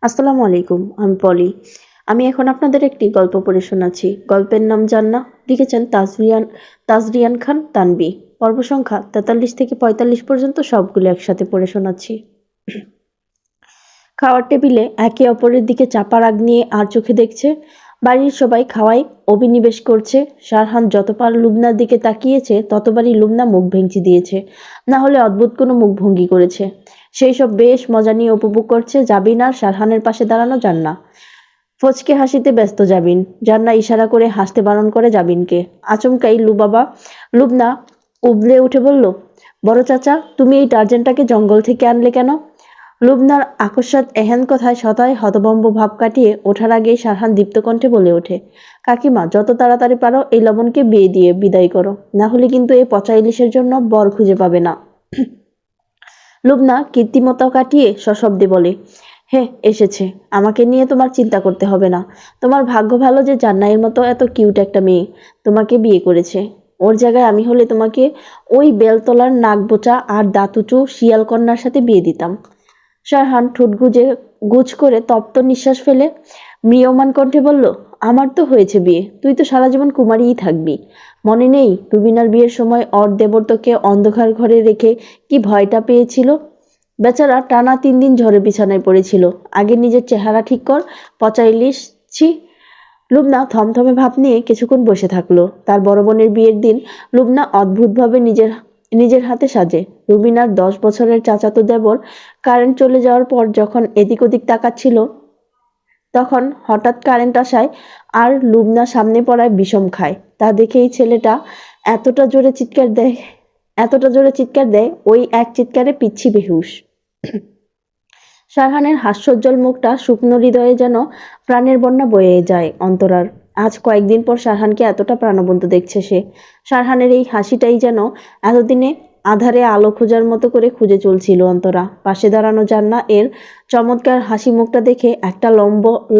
আসসালামু আলাইকুম। আমি পলি। আমি এখন আপনাদের একটি গল্প পড়ে শোনাচ্ছি। গল্পের নাম জান্নাহ। লিখেছেন তাজরিয়ান খান তানভী। পর্ব সংখ্যা ৪৩ থেকে ৪৫ পর্যন্ত সবগুলো একসাথে পড়ে শোনাচ্ছি। খাওয়ার টেবিলে একে অপরের দিকে চাপা রাগ নিয়ে আর চোখে দেখছে। বাড়ির সবাই খাওয়ায় অভিনিবেশ করছে। শারহান যতবার লুবনার দিকে তাকিয়েছে ততবারই লুবনা মুখ ভেঙচি দিয়েছে, না হলে অদ্ভুত কোনো মুখভঙ্গি করেছে। সেই সব বেশ মজা নিয়ে উপভোগ করছে জাবিন আর শারহানের পাশে দাঁড়ানো জান্নাহ। ফচকে হাসিতে ব্যস্ত জাবিন। জান্নাহ ইশারা করে হাসতে বারণ করে জাবিনকে। আচমকাই লুবনা উবলে উঠে বলল, বড় চাচা, তুমি এই টার্জানটাকে জঙ্গল থেকে আনলে কেন? লুবনার আকস্মাৎ এহেন কথায় সদয় হতভম্ব ভাব কাটিয়ে ওঠার আগেই শারহান দীপ্ত কণ্ঠে বলে ওঠে, কাকিমা, যত তাড়াতাড়ি পারো এই লবণকে বিয়ে দিয়ে বিদায় করো, না হলে কিন্তু এই পচা ইলিশের জন্য বর খুঁজে পাবে না। লুবনা কৃত্রিমতা কাটিয়ে সশব্দে বলে, হ্যাঁ এসেছে, আমাকে নিয়ে তোমার চিন্তা করতে হবে না। তোমার ভাগ্য ভালো যে জান্নাতের মতো এত কিউট একটা মেয়ে তোমাকে বিয়ে করেছে। ওর জায়গায় আমি হলে তোমাকে ওই বেলতলার নাক বোচা আর দাঁতুচু শিয়াল কন্যার সাথে বিয়ে দিতাম। শারহান ঠোঁট গুজ করে তপ্ত নিঃশ্বাস ফেলে ম্রিয়মাণ কণ্ঠে বলল, আমার তো হয়েছে বিয়ে, তুই তো সারা জীবন কুমারীই থাকবি। মনে নেই রুবিনার বিয়ের সময় অর দেবরতকে অন্ধকার ঘরে রেখে কি ভয়টা পেয়েছিল? বেচারা টানা 3 দিন ঝড়ে বিছানায় পড়েছিল। আগে নিজের চেহারা ঠিক কর, পচা ইলিশ। ছি। লুবনা থমথমে ভাব নিয়ে কিছুক্ষণ বসে থাকলো। তার বড় বোনের বিয়ের দিন লুবনা অদ্ভুতভাবে নিজের হাতে সাজে। রুবিনার 10 বছরের চাচাতো দেবর কারেন্ট চলে যাওয়ার পর যখন এদিক ওদিক তাকাচ্ছিল, তখন হঠাৎ কারেন্ট আসায় আর লুবনা সামনে পড়ায় বিষম খায়। তা দেখেই ছেলেটা এতটা জোরে চিৎকার দেয়, ওই এক চিৎকারে পিচ্ছি বেহুশ। শারহানের হাস্যোজ্জ্বল মুখটা শুকনো হৃদয়ে যেন প্রাণের বন্যা বয়ে যায় অন্তরার। আজ কয়েকদিন পর শারহানকে এতটা প্রাণবন্ত দেখছে সে। শারহানের এই হাসিটাই যেন এতদিনে আধারে আলো খোঁজার মতো করে খুঁজে চলছিল অন্তরা। পাশে দাঁড়ানো জান্নাহ এর চমৎকার হাসি মুখটা দেখে একটা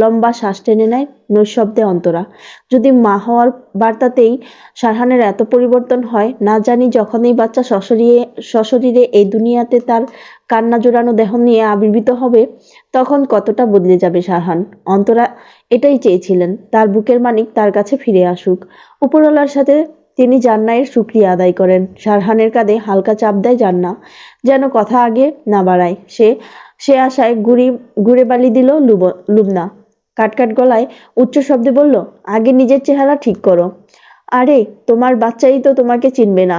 লম্বা শ্বাস টেনে নেয় নৈঃশব্দে অন্তরা। যদি মা হওয়ার বার্তাতেই শারহানের এত পরিবর্তন হয়, না জানি যখন এই বাচ্চা সশরীরে এই দুনিয়াতে তার কান্না জোড়ানো দেহ নিয়ে আবির্ভূত হবে, তখন কতটা বদলে যাবে শারহান। অন্তরা এটাই চেয়েছিলেন, তার বুকের মানিক তার কাছে ফিরে আসুক। উপরওয়ালার সাথে তিনি জান্নাতের শুকরিয়া আদায় করেন। শারহানের কাঁধে হালকা চাপ দেয় জান্নাহ, যেন কথা আগে না বাড়ায়। সে আশায় গুড়ে বালি দিল লুবনা। কাটকাট গলায় উচ্চ শব্দে বলল, আগে নিজের চেহারা ঠিক করো। আরে তোমার বাচ্চাই তো তোমাকে চিনবে না।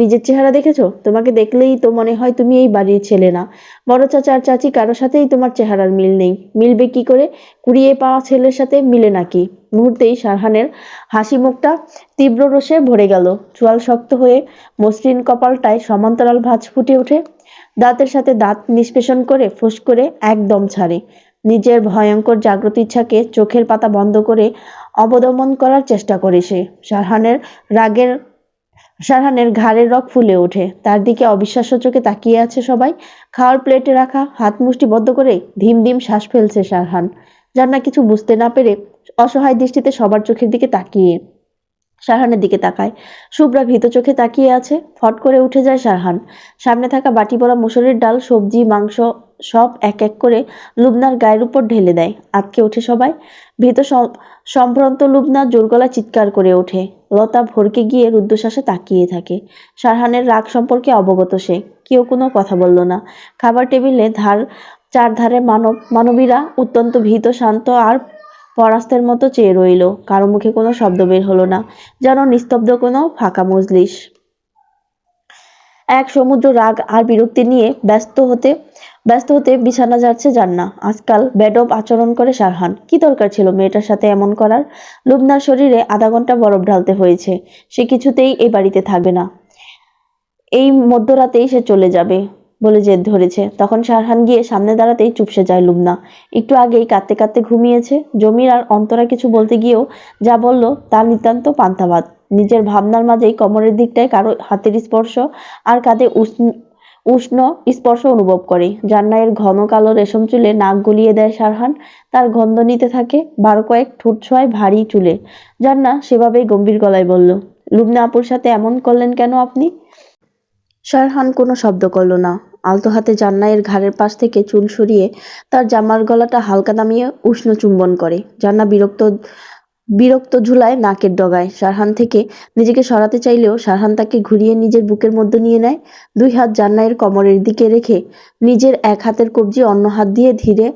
নিজের চেহারা দেখেছো? তোমাকে দেখলেই তো মনে হয় তুমি এই বাড়ির ছেলে না। বড় চাচা আর চাচি কারো সাথেই তোমার চেহারার মিল নেই। মিলবে কি করে? কুড়িয়ে পাওয়া ছেলের সাথে মিলে নাকি? মুহূর্তেই শারহানের হাসি মুখটা তীব্র রোষে ভরে গেল। চোয়াল শক্ত হয়ে মসৃণ কপালটায় সমান্তরাল ভাঁজ ফুটে ওঠে। দাঁতের সাথে দাঁত নিষ্পেষণ করে ফোঁস করে একদম ছাড়ে। নিজের ভয়ঙ্কর জাগ্রত ইচ্ছাকে চোখের পাতা বন্ধ করে অবদমন করার চেষ্টা করে সে। শারহানের ঘাড়ের রগ ফুলে ওঠে। তার দিকে অবিশ্বাস্য চোখে তাকিয়ে আছে সবাই। খাওয়ার প্লেটে রাখা হাত মুষ্টি বদ্ধ করে ধিম ধিম শ্বাস ফেলছে শারহান। জান্নাহ কিছু বুঝতে না পেরে অসহায় দৃষ্টিতে সবার চোখের দিকে তাকিয়ে শারহানের দিকে তাকায়। শুভ্রা ভীত চোখে তাকিয়ে আছে। ফট করে উঠে যায় শারহান। সামনে থাকা বাটি ভরা মসুরের ডাল, সবজি, মাংস সব এক এক করে লুবনার গায়ের উপর ঢেলে দেয়। আঁতকে ওঠে সবাই। ভীত সম্ভ্রান্ত লুবনা জোর গলায় চিৎকার করে ওঠে। লতা ভরকে গিয়ে রুদ্ধশ্বাসে তাকিয়ে থাকে। শারহানের রাগ সম্পর্কে অবগত সে। কেউ কোনো কথা বলল না। খাবার টেবিলে চারধারে মানবীরা অত্যন্ত ভীত, শান্ত আর পরাস্তের মতো চেয়ে রইল। কারো মুখে কোনো শব্দ বের হলো না, যেন নিস্তব্ধ কোনো ফাঁকা মজলিস। এক সমুদ্র রাগ আর বিরক্তি নিয়ে ব্যস্ত হতে বিছানা যাচ্ছে জান্নাহ। আজকাল বেঢপ আচরণ করে শারহান। কি দরকার ছিল মেয়েটার সাথে এমন করার? লুবনার শরীরে আধা ঘন্টা বরফ ঢালতে হয়েছে। সে কিছুতেই এই বাড়িতে থাকবে না। এই মধ্যরাতেই সে চলে যাবে বলে জেদ ধরেছে। তখন শারহান গিয়ে সামনে দাঁড়াতেই চুপসে যায় লুবনা। একটু আগেই কাঁদতে কাঁদতে ঘুমিয়েছে। জমির আর অন্তরা কিছু বলতে গিয়েও যা বলল তা নিতান্ত পান্তাভাত। নিজের ভাবনার মাঝেই কোমরের দিকটায় কারো হাতের স্পর্শ আর কাঁধে উষ্ণ স্পর্শ অনুভব করে। জান্নাতের ঘন কালো রেশম চুলে নাক গলিয়ে দেয় শারহান। তার গন্ধ নিতে থাকে 12 কয়েক ঠোঁট ছোঁয়ায় ভারী চুলে। জান্নাহ সেভাবেই গম্ভীর গলায় বলল, লুবনা আপুর সাথে এমন করলেন কেন আপনি? শারহান কোনো শব্দ করল না। আলতো হাতে জান্নাতের ঘাড়ের পাশ থেকে চুল সরিয়ে তার জামার গলাটা হালকা নামিয়ে উষ্ণ চুম্বন করে। জান্নাত বিরক্ত ঝুলায় নাকের ডগায়। শারহান থেকে নিজেকে সরাতে চাইলেও শারহান তাকে ঘুরিয়ে নিজের বুকের মধ্যে নিয়ে নেয়। দুই হাত জান্নাতের কোমরের দিকে রেখে নিজের এক হাতের কবজি অন্য হাত দিয়ে ধীরে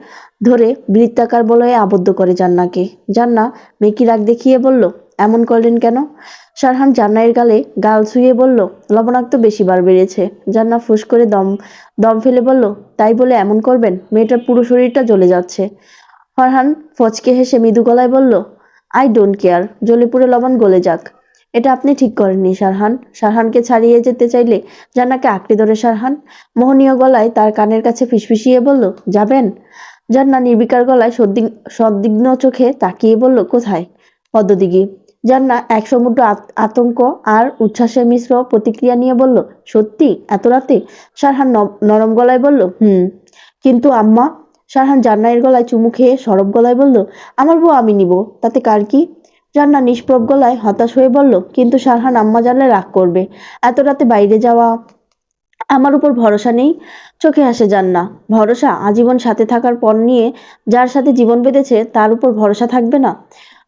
ধরে বৃত্তাকার বলয়ে আবদ্ধ করে জান্নাকে। জান্না মেকি রাগ দেখিয়ে বলল, এমন করলেন কেন? শারহান জান্নাতের গালে গাল ছুঁয়ে বলল, লবণাক্ত বেশিবার বেড়েছে। জান্না ফুঁস করে দম ফেলে বলল, তাই বলে এমন করবেন? মেয়েটার পুরো শরীরটা জ্বলে যাচ্ছে। ফারহান ফচকে হেসে মৃদু গলায় বলল, আই ডোন্ট কেয়ার, জ্বলে পুড়ে লবণ গলে যাক। এটা আপনি ঠিক করেননি শারহান। শারহানকে ছাড়িয়ে যেতে চাইলে জান্নাকে আঁকড়ে ধরে শারহান মোহনীয় গলায় তার কানের কাছে ফিসফিসিয়ে বলল, যাবেন? জান্নাত নির্বিকার গলায় সন্দিগ্ধ চোখে তাকিয়ে বলল, কোথায়? পদ্মদিঘি। জান্নাত এক সমুদ্র আতঙ্ক আর উচ্ছ্বাসের মিশ্র প্রতিক্রিয়া নিয়ে বলল, সত্যি? এত রাতে? শারহান নরম গলায় বলল, কিন্তু আম্মা। শারহান জান্নাতের গলায় চুমু খেয়ে সরব গলায় বলল, আমার বউ আমি নিব, তাতে কার কি? জান্নাত নিষ্প্রভ গলায় হতাশ হয়ে বলল, কিন্তু শারহান আম্মা জানলে রাগ করবে। এত রাতে বাইরে যাওয়া। আমার উপর ভরসা নেই? চোখে হাসে জান্নাত। ভরসা? আজীবন সাথে থাকার পণ নিয়ে যার সাথে জীবন বেঁধেছে তার উপর ভরসা থাকবে না?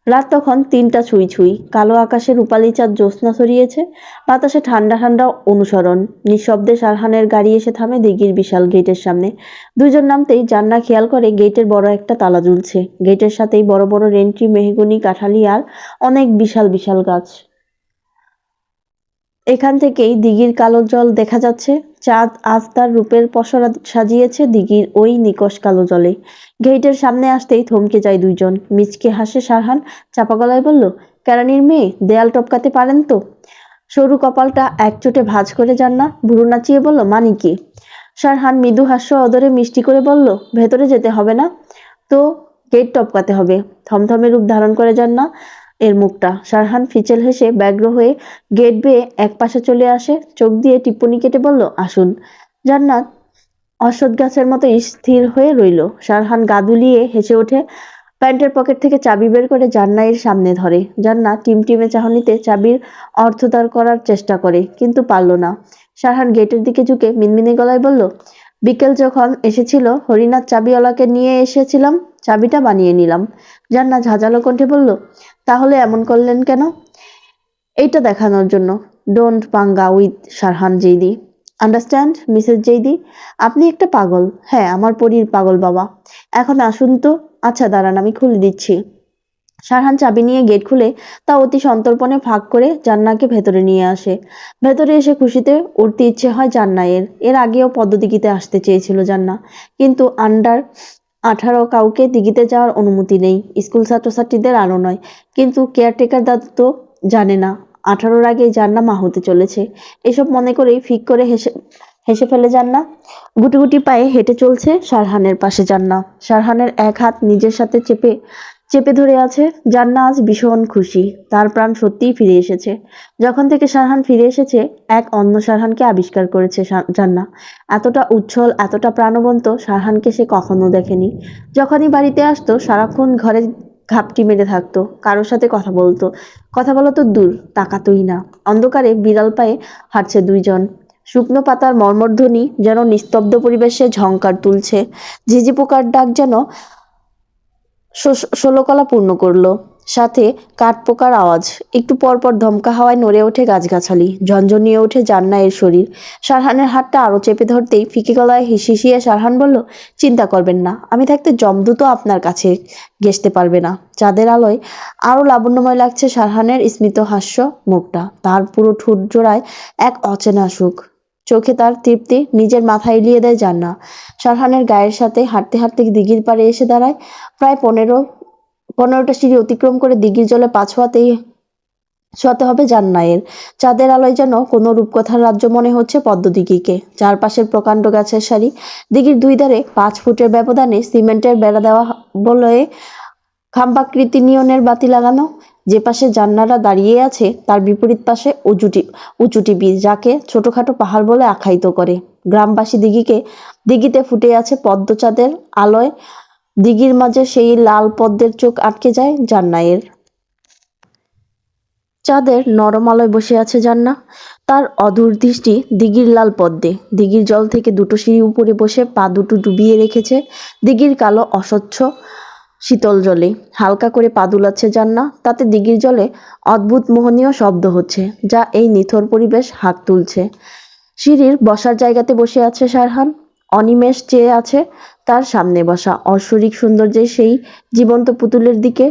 রাত তখন ৩টা ছুঁই ছুঁই। কালো আকাশে রূপালি চাঁদ জ্যোৎস্না ছড়িয়েছে। বাতাসে ঠান্ডা ঠান্ডা অনুসরণ। নিঃশব্দে শারহানের গাড়ি এসে থামে দিঘির বিশাল গেটের সামনে। দুইজন নামতেই জান্নাত খেয়াল করে গেটের বড় একটা তালা ঝুলছে। গেটের সাথেই বড় বড় রেন্ট্রি, মেহগনি, কাঁঠালি আর অনেক বিশাল বিশাল গাছ। এখান থেকেই দিঘির কালো জল দেখা যাচ্ছে। চাঁদ আজ তার রূপের পসরা সাজিয়েছে দিঘির ওই নিকষ কালো জলে। গেটের সামনে আসতেই থমকে যায় দুইজন। মিচকে হাসে শারহান, চাপা গলায় বলল, কেরানির মেয়ে, দেয়াল টপকাতে পারেন তো? সরু কপালটা একচোটে ভাঁজ করে জান্নাত ভুরু নাচিয়ে বলল, মানে কি? শারহান মৃদু হাস্য অদরে মিষ্টি করে বলল, ভেতরে যেতে হবে না তো গেট টপকাতে হবে। থমথমে রূপ ধারণ করে জান্নাত এর মুখটা। শারহান ফিচেল হেসে ব্যগ্র হয়ে গেট বেয়ে এক পাশে চলে আসে। চোখ দিয়ে টিপ্পনি কেটে বলল, আসুন। জান্নাত অশ্বত্থ গাছের মতো স্থির হয়ে রইল। শারহান গা দুলিয়ে হেসে ওঠে। প্যান্টের পকেট থেকে চাবি বের করে জান্নাতের সামনে ধরে। জান্নাত টিমটিমে চাহনিতে চাবির অর্থোদ্ধার করার চেষ্টা করে, কিন্তু পারল না। শারহান গেটের দিকে ঝুঁকে মিনমিনে গলায় বলল, বিকেল যখন এসেছিল হরিনাথ চাবিওয়ালাকে নিয়ে এসেছিলাম, চাবিটা বানিয়ে নিলাম। জান্নাত ঝাঁঝালো কণ্ঠে বলল, তাহলে এমন করলেন কেন? এইটা দেখানোর জন্য। Don't panga with Sharhan Zaidi. Understand, Mrs Zaidi? আপনি একটা পাগল। হ্যাঁ, আমার পরীর পাগল বাবা। এখন আসুন তো। আচ্ছা দাঁড়ান, আমি খুলে দিচ্ছি। শারহান চাবি নিয়ে গেট খুলে তা অতি সন্তর্পণে ফাঁক করে জান্নাতকে ভেতরে নিয়ে আসে। ভেতরে এসে খুশিতে উঠতে ইচ্ছে হয় জান্নাতের। এর আগেও পদ্মদিঘিতে আসতে চেয়েছিল জান্নাত, কিন্তু আন্ডার 18 কাউকে দিঘিতে যাওয়ার অনুমতি নেই। স্কুল ছাত্রছাত্রীদের আরও নয়। কিন্তু কেয়ারটেকার দাদু তো জানে না 18-র আগেই জান্নাত মা হতে চলেছে। এসব মনে করেই ফিক করে হেসে ফেলে জান্নাত। গুটি গুটি পায়ে হেঁটে চলছে শারহানের পাশে জান্নাত। শারহানের এক হাত নিজের সাথে চেপে ধরে আছে। জান্নাত আজ ভীষণ খুশি। তার প্রাণ সত্যিই ফিরে এসেছে। যখন থেকে শারহান ফিরে এসেছে, এক অন্য শারহানকে আবিষ্কার করেছে জান্নাত। এতটা উচ্ছল, এতটা প্রাণবন্ত শারহানকে সে কখনো দেখেনি। যখনই বাড়িতে আসতো সারাক্ষণ ঘরে ঘাপটি মেরে থাকতো, কারোর সাথে কথা বলা তো দূর, তাকাতোই না। অন্ধকারে বিড়াল পায়ে হাঁটছে দুইজন। শুকনো পাতার মর্মরধ্বনি যেন নিস্তব্ধ পরিবেশে ঝংকার তুলছে। ঝিঝি পোকার ডাক যেন ষোলকলা পূর্ণ করলো। সাথে কাঠপোকার আওয়াজ। একটু পর পর ধমকা হাওয়ায় নড়ে ওঠে গাছগাছালি। ঝনঝনিয়ে ওঠে জান্নাতের শরীর। শারহানের হাতটা আরো চেপে ধরতেই ফিকে গলায় হিসিয়ে শারহান বলল, চিন্তা করবেন না, আমি থাকতে যমদূতও আপনার কাছে ঘেঁষতে পারবে না। চাঁদের আলোয় আরো লাবণ্যময় লাগছে শারহানের স্মিত হাস্য মুখটা। তার পুরো ঠোঁট জোড়ায় এক অচেনা সুখ। চোখে তার তৃপ্তি। নিজের মাথা এলিয়ে দেয় জান্নাত। শারহানের গায়ের সাথে হাঁটতে হাঁটতে দিঘির পাড়ে এসে দাঁড়ায়। প্রায় 15টা সিঁড়ি অতিক্রম করে দিঘির জলে পা ছোঁয়াতে হবে জান্নাতের। চাঁদের আলোয় যেন কোনো রূপকথার রাজ্য মনে হচ্ছে পদ্মদিঘিকে। চারপাশের প্রকাণ্ড গাছের সারি। দিঘির দুই ধারে 5 ফুটের ব্যবধানে সিমেন্টের বেড়া দেওয়া বলয়ে খাম্বাকৃতি নিয়নের বাতি লাগানো। যে পাশে জান্নাতরা দাঁড়িয়ে আছে তার বিপরীত পাশে উঁচু টিবি, যাকে ছোটখাটো পাহাড় বলে আখ্যায়িত করে। গ্রামবাসী দিঘিতে ফুটে আছে পদ্ম চাঁদের আলোয়। দিঘির মাঝে সেই লাল পদ্মের চোখ আটকে যায় জান্নাতের। চাঁদের নরম আলোয় বসে আছে জান্নাহ। তার অধর দৃষ্টি দিঘির লাল পদ্মে। দিঘির জল থেকে দুটো সিঁড়ি উপরে বসে পা দুটো ডুবিয়ে রেখেছে দিঘির কালো অস্বচ্ছ শীতল জলে। হালকা করে পা দুলাচ্ছে জান্নাহ। তাতে দিঘির জলে অদ্ভুত মোহনীয় শব্দ হচ্ছে, যা এই নিথর পরিবেশ হাঁক তুলছে। সিঁড়ির বসার জায়গাতে বসে আছে শারহান। অনিমেষ চেয়ে আছে তার সামনে বসা ঐশ্বরিক সৌন্দর্যের সেই জীবন্ত পুতুলের দিকে।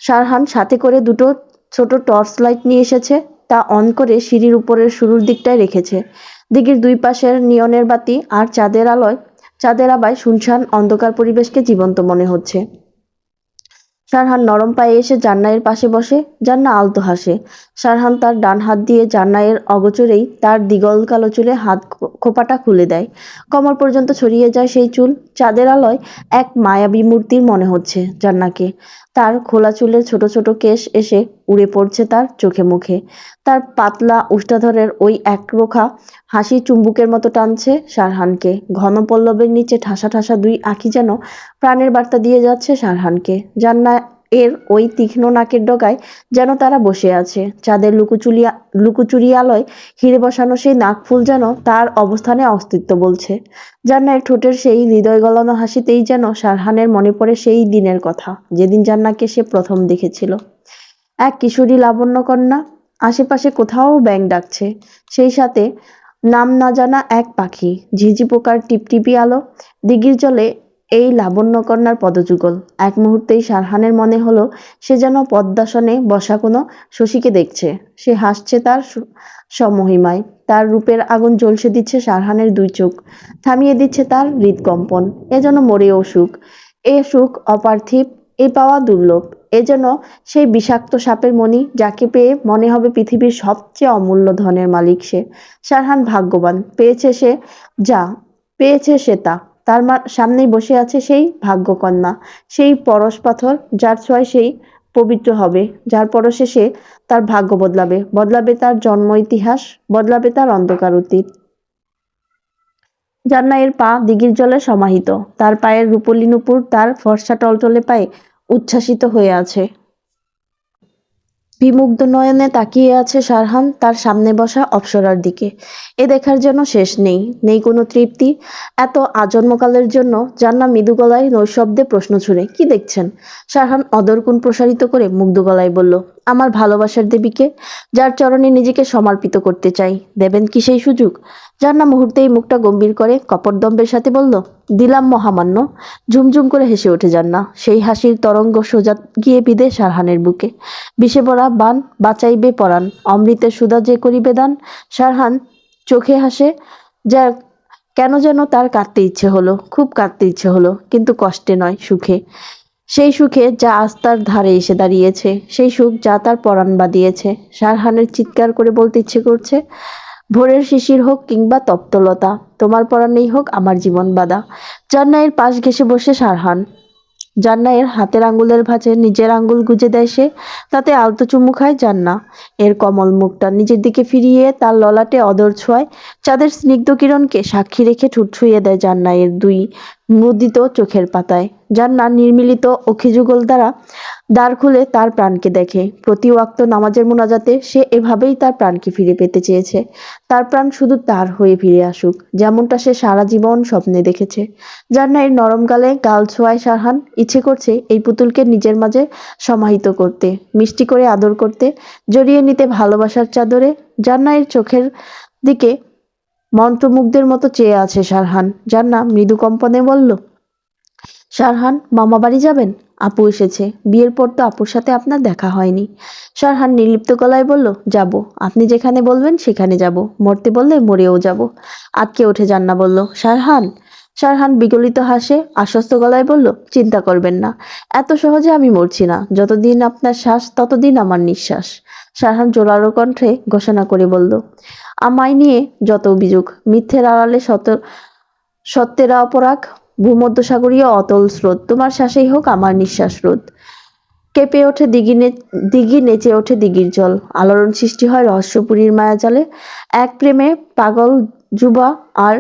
শারহান সাথে করে দুটো ছোট টর্চ লাইট নিয়ে এসেছে। তা অন করে সিঁড়ির উপরের শুরুর দিকটায় রেখেছে। দিঘির দুই পাশের নিয়নের বাতি আর চাঁদের আভায় শুনশান অন্ধকার পরিবেশকে জীবন্ত মনে হচ্ছে। শারহান নরম পায়ে এসে জান্নাতের পাশে বসে। জান্নাত আলতো হাসে। শারহান তার ডান হাত দিয়ে জান্নাতের অগোচরেই তার দ্বিগল কালো চুলে হাত খোঁপাটা খুলে দেয়। কোমর পর্যন্ত ছড়িয়ে যায় সেই চুল। চাঁদের আলোয় এক মায়াবী মূর্তির মনে হচ্ছে জান্নাতকে। তার খোলা চুলের ছোট ছোট কেশ এসে উড়ে পড়ছে তার চোখে মুখে। তার পাতলা উষ্টাধরের ওই একরোখা হাসি চুম্বুকের মতো টানছে শারহানকে। ঘন পল্লবের নিচে ঠাসা ঠাসা দুই আঁখি যেন প্রাণের বার্তা দিয়ে যাচ্ছে শারহানকে। জান্নাত এর ওই তীক্ষ্ণ নাকের ডগায় যেন তারা বসে আছে। চাঁদের লুকোচুরি আলোয় হিরে বসানো সেই নাকফুল যেন তার অবস্থানে অস্তিত্ব বলছে। জান্নাতের ঠোঁটের সেই হৃদয় গলানো হাসিতেই যেন শারহানের মনে পড়ে সেই দিনের কথা, যেদিন জান্নাতকে সে প্রথম দেখেছিল। এক কিশোরী লাবণ্যকন্যা। আশেপাশে কোথাও ব্যাঙ ডাকছে, সেই সাথে নাম না জানা এক পাখি। ঝিঁঝি পোকার টিপটিপি আলো। দিঘির জলে এই লাবণ্যকন্যার পদযুগল। এক মুহূর্তেই শারহানের মনে হলো সে যেন পদ্মাসনে বসা কোনো শশীকে দেখছে। সে হাসছে তার স্বমহিমায়। তার রূপের আগুন ঝলসে দিচ্ছে শারহানের দুই চোখ, থামিয়ে দিচ্ছে তার হৃদকম্পন। এ যেন মরেও সুখ। এ সুখ অপার্থিব, এ পাওয়া দুর্লভ। এ যেন সেই বিষাক্ত সাপের মণি, যাকে পেয়ে মনে হবে পৃথিবীর সবচেয়ে অমূল্য ধনের মালিক সে। শারহান ভাগ্যবান। পেয়েছে সে তা। তার সামনেই বসে আছে সেই ভাগ্যকন্যা, সেই পরশ পাথর, যার ছোঁয়ায় সেই পবিত্র হবে, যার পরশে সে তার ভাগ্য বদলাবে, বদলাবে তার জন্ম ইতিহাস, বদলাবে তার অন্ধকার অতীত। জান্নাতের পা দিঘির জলে সমাহিত। তার পায়ের রূপোলি নূপুর তার ফর্সা টলটলে পায়ে উচ্ছ্বাসিত হয়ে আছে। বিমুগ্ধ নয়নে তাকিয়ে আছে শারহান তার সামনে বসা অপ্সরার দিকে। এ দেখার যেন শেষ নেই, নেই কোনো তৃপ্তি। এত আজন্মকালের জন্য। জান্নাত মৃদু গলায় নৈশব্দে প্রশ্ন ছুড়ে, কি দেখছেন? শারহান অদরকুন প্রসারিত করে মুগ্ধ গলায় বলল, আমার ভালোবাসার দেবীকে, যার চরণে নিজেকে সমর্পিত করতে চাই। দেবেন কি সেই সুযোগ? জান্নাত মুহূর্তেই মুখটা গম্ভীর করে কপটদম্ভের সাথে বলল, দিলাম মহামান্য। ঝুমঝুম করে হেসে ওঠে জান্নাত। সেই হাসির তরঙ্গ সোজা গিয়ে বিঁধে শারহানের বুকে। বিষে ভরা বান বাঁচাইবে পরাণ, অমৃতের সুধা যে করিবে দান। শারহান চোখে হাসে। যা কেন যেন তার কাঁদতে ইচ্ছে হলো, খুব কাঁদতে ইচ্ছে হলো, কিন্তু কষ্টে নয়, সুখে। সেই সুখে যা আজ তার ধারে এসে দাঁড়িয়েছে, সেই সুখ যা তার পরাণ বাঁধিয়েছে। শারহানের চিৎকার করে বলতে ইচ্ছে করছে, ভোরের শিশির হোক কিংবা তপ্তলতা, তোমার পরাণেই হোক আমার জীবন বাঁধা। জান্নাতের পাশ ঘেঁষে বসে শারহান। জান্নাতের হাতের আঙুলের ভাঁজে নিজের আঙুল গুজে দেয় সে। তাতে আলতো চুমু খায় জান্নাত। এর কোমল মুখটা নিজের দিকে ফিরিয়ে তার ললাটে অধর ছোঁয়ায়। চাঁদের স্নিগ্ধ কিরণকে সাক্ষী রেখে ঠোঁট ছুঁয়ে দেয় জান্নাতের দুই মুদিত চোখের পাতায়। জান্নাত নির্মিলিত অখিযুগল দ্বারা দ্বার খুলে তার প্রাণকে দেখে। প্রতি ওয়াক্ত নামাজের মুনাজাতে সে এভাবেই তার প্রাণকে ফিরে পেতে চেয়েছে। তার প্রাণ শুধু তার হয়ে ফিরে আসুক, যেমনটা সে সারা জীবন স্বপ্নে দেখেছে। জান্নাতের নরম গাল ছোঁয়ায় শারহান। ইচ্ছে করছে এই পুতুলকে নিজের মাঝে সমাহিত করতে, মিষ্টি করে আদর করতে, জড়িয়ে নিতে ভালোবাসার চাদরে। জান্নাতের চোখের দিকে মন্ত্রমুগ্ধের মতো চেয়ে আছে শারহান। জান্নাত মৃদু কম্পনে বলল, শারহান, মামা বাড়ি যাবেন? আপু এসেছে। বিয়ের পর তো আপুর সাথে আপনার দেখা হয়নি। শারহান নির্লিপ্ত গলায় বলল, যাব। আপনি যেখানে বলবেন সেখানে যাব। মরতে বললে মরেও যাব। আঁতকে ওঠে জান্নাত বলল, শারহান। শারহান বিগলিত হাসে, আশ্বস্ত গলায় বলল, চিন্তা করবেন না, এত সহজে আমি মরছি না। যতদিন আপনার শ্বাস ততদিন আমার নিঃশ্বাস। শারহান জোরালো কণ্ঠে ঘোষণা করে বলল, আমায় নিয়ে যত অভিযোগ, মিথ্যের আড়ালে সত্যের অপরাগ, ভূমধ্যসাগরীয় অতল স্রোত, তোমার শ্বাসেই হোক আমার নিঃশ্বাস রোধ। কেঁপে ওঠে দিঘি, নেচে ওঠে দিঘির জল। আলোড়ন সৃষ্টি হয় রহস্যপুরীর মায়াজালে। এক প্রেমে পাগল যুবা আর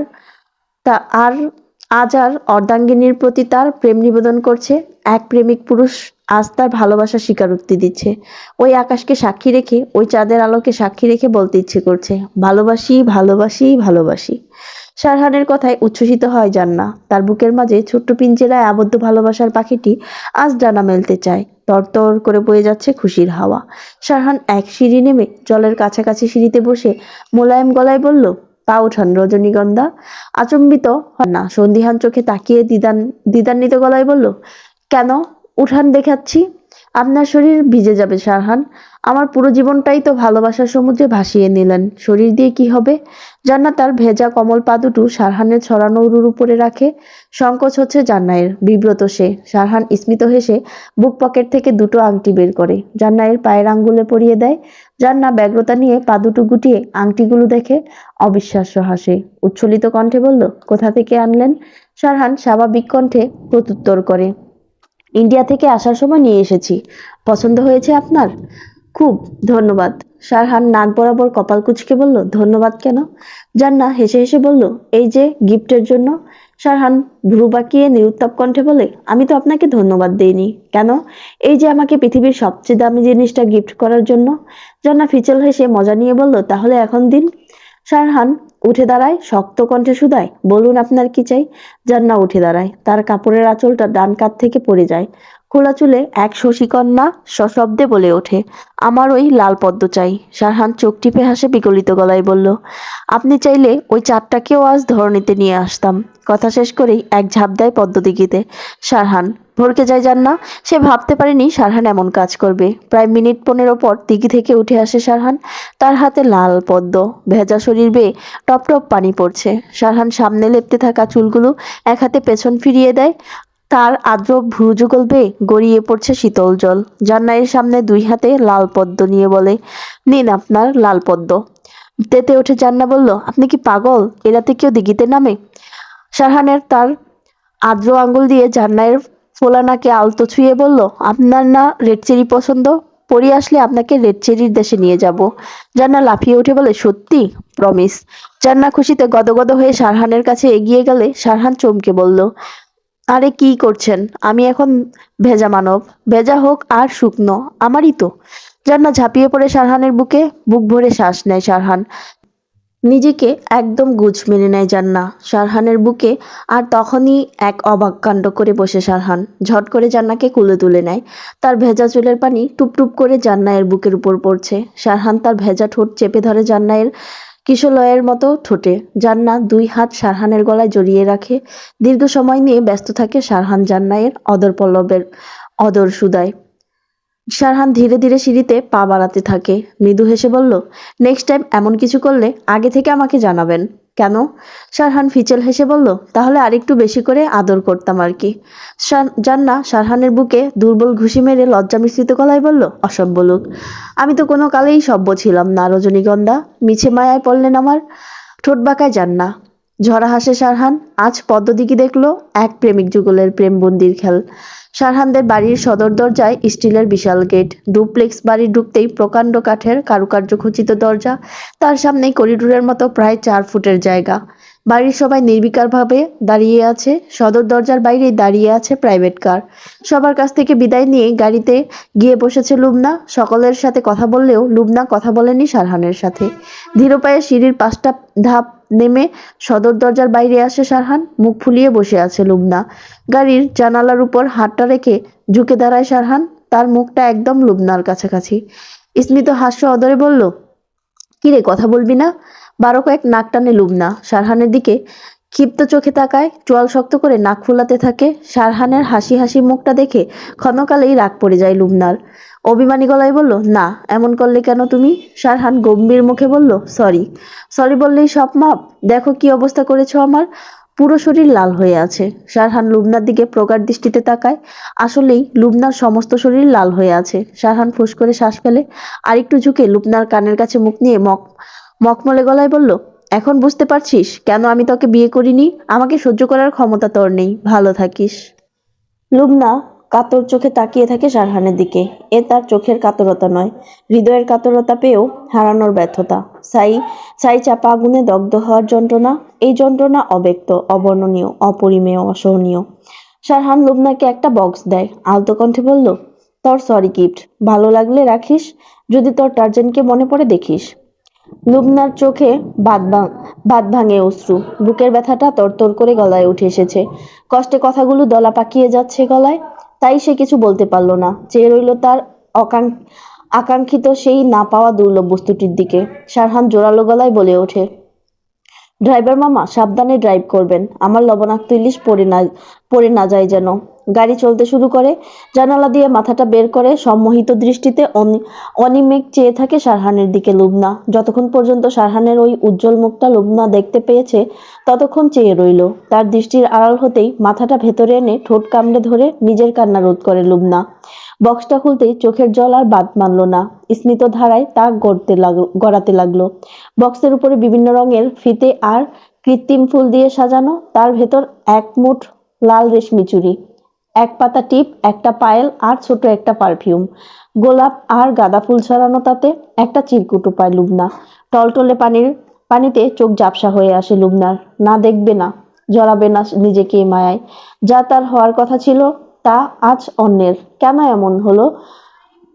আজ আর অর্ধাঙ্গিনীর প্রতি তার প্রেম নিবেদন করছে। এক প্রেমিক পুরুষ আজ তার ভালোবাসার স্বীকারোক্তি দিচ্ছে। ওই আকাশকে সাক্ষী রেখে, ওই চাঁদের আলোকে সাক্ষী রেখে বলতে ইচ্ছে করছে, ভালোবাসি, ভালোবাসি, ভালোবাসি। শারহানের কথায় উচ্ছ্বসিত হয় জান্না। তার বুকের মাঝে ছোট্ট পিঞ্জেরায় আবদ্ধ ভালোবাসার পাখিটি আজ ডানা মেলতে চায়। তরতর করে বয়ে যাচ্ছে খুশির হাওয়া। শারহান এক সিঁড়ি নেমে জলের কাছাকাছি সিঁড়িতে বসে মোলায়েম গলায় বলল, পা ওঠান রজনীগন্ধা। আচম্বিত হয় না, সন্দিহান চোখে তাকিয়ে দ্বিধান্বিত গলায় বলল, কেন? উঠান দেখাচ্ছি। আপনার শরীর ভিজে যাবে শারহান। আমার পুরো জীবনটাই তো ভালোবাসার সমুদ্রে ভাসিয়ে নিলেন, শরীর দিয়ে কি হবে? জান্নাত তার ভেজা কমল পা দুটো শারহানের ছড়ানো উরুর উপরে রাখে। সংকোচ হচ্ছে জান্নায়ের, বিব্রত সে। শারহান স্মিত হেসে বুক পকেট থেকে দুটো আংটি বের করে জান্নায়ের পায়ের আঙ্গুলে পরিয়ে দেয়। জান্না ব্যগ্রতা নিয়ে পা দুটো গুটিয়ে আংটিগুলো দেখে অবিশ্বাস্য হাসে। উচ্ছ্বলিত কণ্ঠে বলল, কোথা থেকে আনলেন? শারহান স্বাভাবিক কণ্ঠে প্রত্যুত্তর করে, ইন্ডিয়া থেকে আসার সময় নিয়ে এসেছি। পছন্দ হয়েছে আপনার? খুব, ধন্যবাদ। শারহান নাক বরাবর কপাল কুঁচকে বলল, ধন্যবাদ কেন? জান্না হেসে হেসে বলল, এই যে গিফটের জন্য। শারহান ভ্রু বাঁকিয়ে নিরুত্তাপ কণ্ঠে বলে, আমি তো আপনাকে ধন্যবাদ দেইনি। কেন? এই যে আমাকে পৃথিবীর সবচেয়ে দামি জিনিসটা গিফট করার জন্য। জান্না ফিচেল হেসে মজা নিয়ে বলল, তাহলে এখন দিন। শারহান উঠে দাঁড়ায়, শক্ত কণ্ঠে শুধায়, বলুন আপনার কি চাই? জান্না উঠে দাঁড়ায়, তার কাপড়ের আঁচলটা ডান কাঁধ থেকে পড়ে যায়। খোলা চুলে এক শশীকন্যা সশব্দে বলে ওঠে, আমার ওই লাল পদ্ম চাই। শারহান চোখ টিপে হাসে বিগলিত গলায় বলল, আপনি চাইলে ওই চাঁদটাকেও আজ ধরণীতে নিয়ে আসতাম। কথা শেষ করেই এক ঝাঁপ দেয় পদ্ম দিঘিতে। শারহান ভরকে যায় জান্না। সে ভাবতে পারেনি শারহান এমন কাজ করবে। প্রায় মিনিট 15 পর দিঘি থেকে উঠে আসে শারহান। তার হাতে লাল পদ্ম, ভেজা শরীর বেয়ে টপ টপ পানি পড়ছে। শারহান সামনে লেপ্তে থাকা চুলগুলো এক হাতে পেছন ফিরিয়ে দেয়। তার আর্দ্র ভ্রুযুগল বেয়ে গড়িয়ে পড়ছে শীতল জল। জান্নায়ের সামনে দুই হাতে লাল পদ্ম নিয়ে বলে, নিন আপনার লাল পদ্ম। তেতে ওঠে জান্না বলল, আপনি কি পাগল? এ রাতে কেউ দিঘিতে নামে? শারহানের তার আর্দ্র আঙ্গুল দিয়ে জান্নায়ের ফোলা নাকে আলতো ছুঁয়ে বলল, আপনার না রেড চেরি পছন্দ? পরি আসলে আপনাকে রেড চেরির দেশে নিয়ে যাব। জান্না লাফিয়ে উঠে বলে, সত্যি? প্রমিস। জান্না খুশিতে গদগদ হয়ে শারহানের কাছে এগিয়ে গেলে শারহান চমকে বলল, আরে কি করছেন? আমি এখন ভেজা মানব। ভেজা হোক আর শুকনো, আমারই তো। জান্নাত ঝাঁপিয়ে পড়ে শারহানের বুকে, বুক ভরে শ্বাস নেয় শারহান। নিজেকে একদম গুজ মেনে নেয় জান্না শারহানের বুকে। আর তখনই এক অবাক কাণ্ড করে বসে শারহান। ঝট করে জান্নাকে কুলে তুলে নেয়। তার ভেজা চুলের পানি টুপ টুপ করে জান্নায়ের বুকের উপর পড়ছে। শারহান তার ভেজা ঠোঁট চেপে ধরে জান্নায়ের কিশলয়ের মতো ঠোঁটে। জান্না দুই হাত শারহানের গলায় জড়িয়ে রাখে। দীর্ঘ সময় নিয়ে ব্যস্ত থাকে শারহান জান্নায়ের অদর পল্লবের অদর সুদায়। শারহান ধীরে ধীরে সিঁড়িতে পা বাড়াতে থাকে। মৃদু হেসে বলল, নেক্সট টাইম এমন কিছু করলে আগে থেকে আমাকে জানাবেন। কেন? শারহান ফিচেল হেসে বলল, তাহলে আরেকটু বেশি করে আদর করতাম আর কি। জান্না শারহানের বুকে দুর্বল ঘুষি মেরে লজ্জা মিশ্রিত গলায় বলল, অসভ্য লোক। আমি তো কোনো কালেই সভ্য ছিলাম না রজনীগন্ধা। মিছে মায়ায় পড়লেন আমার। ঠোঁট বাঁকায় জান্না। ঝরা হাসে শারহান। আজ পদ্মদিঘি দেখল এক প্রেমিক যুগলের প্রেম বন্দির খেল। শারহানদের বাড়ির সদর দরজায় স্টিলের বিশাল গেট। ডুপ্লেক্স বাড়ি ঢুকতেই প্রকাণ্ড কাঠের কারুকার্য খচিত দরজা। তার সামনেই করিডোরের মতো প্রায় 4 ফুটের জায়গা। বাড়ির সবাই নির্বিকারভাবে দাঁড়িয়ে আছে। সদর দরজার বাইরেই দাঁড়িয়ে আছে প্রাইভেট কার। সবার কাছ থেকে বিদায় নিয়ে গাড়িতে গিয়ে বসেছে লুবনা। সকলের সাথে কথা বললেও লুবনা কথা বলেনি শারহানের সাথে। ধীর পায়ে সিঁড়ির 5টা ধাপ নেমে সদর দরজার বাইরে আসে শারহান। মুখ ফুলিয়ে বসে আছে লুবনা। গাড়ির জানালার উপর হাতটা রেখে ঝুঁকে দাঁড়ায় শারহান। তার মুখটা একদম লুবনার কাছাকাছি। স্মিত হাস্য অদরে বলল, কিরে, কথা বলবি না? বারো কয়েক নাক টানে লুবনা। শারহানের দিকে ক্ষিপ্ত চোখে তাকায়, চোয়াল শক্ত করে নাক ফুলাতে থাকে। শারহানের হাসি হাসি মুখটা দেখে ক্ষণকালেই রাগ পড়ে যায় লুবনার। অভিমানী গলায় বলল, না, এমন করলে কেন তুমি? শারহান গম্ভীর মুখে বলল, সরি। সরি বললেই সব মাপ? দেখো কি অবস্থা করেছো আমার। পুরো শরীর লাল হয়ে আছে। শারহান লুবনার দিকে প্রগাঢ় দৃষ্টিতে তাকায়। আসলেই লুবনার সমস্ত শরীর লাল হয়ে আছে। শারহান ফুঁস করে শ্বাস ফেলে আরেকটু ঝুঁকে লুবনার কানের কাছে মুখ নিয়ে মখমলে গলায় বলল, এখন বুঝতে পারছিস কেন আমি তোকে বিয়ে করিনি? আমাকে সহ্য করার ক্ষমতা তোর নেই। ভালো থাকিস। লুবনা কাতর চোখে তাকিয়ে থাকে শারহানের দিকে। এ তার চোখের কাতরতা নয়, হৃদয়ের কাতরতা পেয়েও হারানোর ব্যর্থতা। ছাই ছাই চাপা আগুনে দগ্ধ হওয়ার যন্ত্রণা। এই যন্ত্রণা অব্যক্ত, অবর্ণনীয়, অপরিমেয়, অসহনীয়। শারহান লুবনাকে একটা বক্স দেয়, আলতো কণ্ঠে বলল, তোর সরি গিফট, ভালো লাগলে রাখিস, যদি তোর টার্জেনকে মনে পড়ে দেখিস। লুবনার চোখে বাঁধ ভাঙে অশ্রু, বুকের ব্যথাটা তরতর করে গলায় উঠে এসেছে, কষ্টে কথাগুলো দলা পাকিয়ে যাচ্ছে গলায়। তাই সে কিছু বলতে পারল না, চেয়ে রইল তার আকাঙ্ক্ষিত সেই না পাওয়া দুর্লভ বস্তুটির দিকে। শারহান জোরালো গলায় বলে ওঠে, ড্রাইভার মামা, সাবধানে ড্রাইভ করবেন, আমার লবণাক্ত ইলিশ পড়ে না যায় যেন। গাড়ি চলতে শুরু করে। জানালা দিয়ে মাথাটা বের করে সম্মোহিত দৃষ্টিতে অনিমেষ চেয়ে থাকে শারহানের দিকে লুবনা। যতক্ষণ পর্যন্ত শারহানের ওই উজ্জ্বল মুখটা লুবনা দেখতে পেয়েছে ততক্ষণ চেয়ে রইল। তার দৃষ্টির আড়াল হতেই মাথাটা ভেতরে এনে ঠোঁট কামড়ে ধরে নিজের কান্না রোধ করে লুবনা। বক্সটা খুলতেই চোখের জল আর বাদ মানল না, স্মিত ধারায় তা গড়াতে লাগলো। বক্সের উপরে বিভিন্ন রঙের ফিতে আর কৃত্রিম ফুল দিয়ে সাজানো, তার ভেতর এক মুঠ লাল রেশমি চুড়ি, এক পাতা টিপ, একটা পায়েল আর ছোট একটা পারফিউম। গোলাপ আর গাঁদা ফুল ছড়ানো তাতে। একটা চিরকুটও পায় লুবনা। টলটলে পানিতে চোখ ঝাপসা হয়ে আসে লুবনার। না দেখবে না, জড়াবে না নিজেকে এই মায়ায়। যা তার হওয়ার কথা ছিল তা আজ অন্যের। কেন এমন হলো?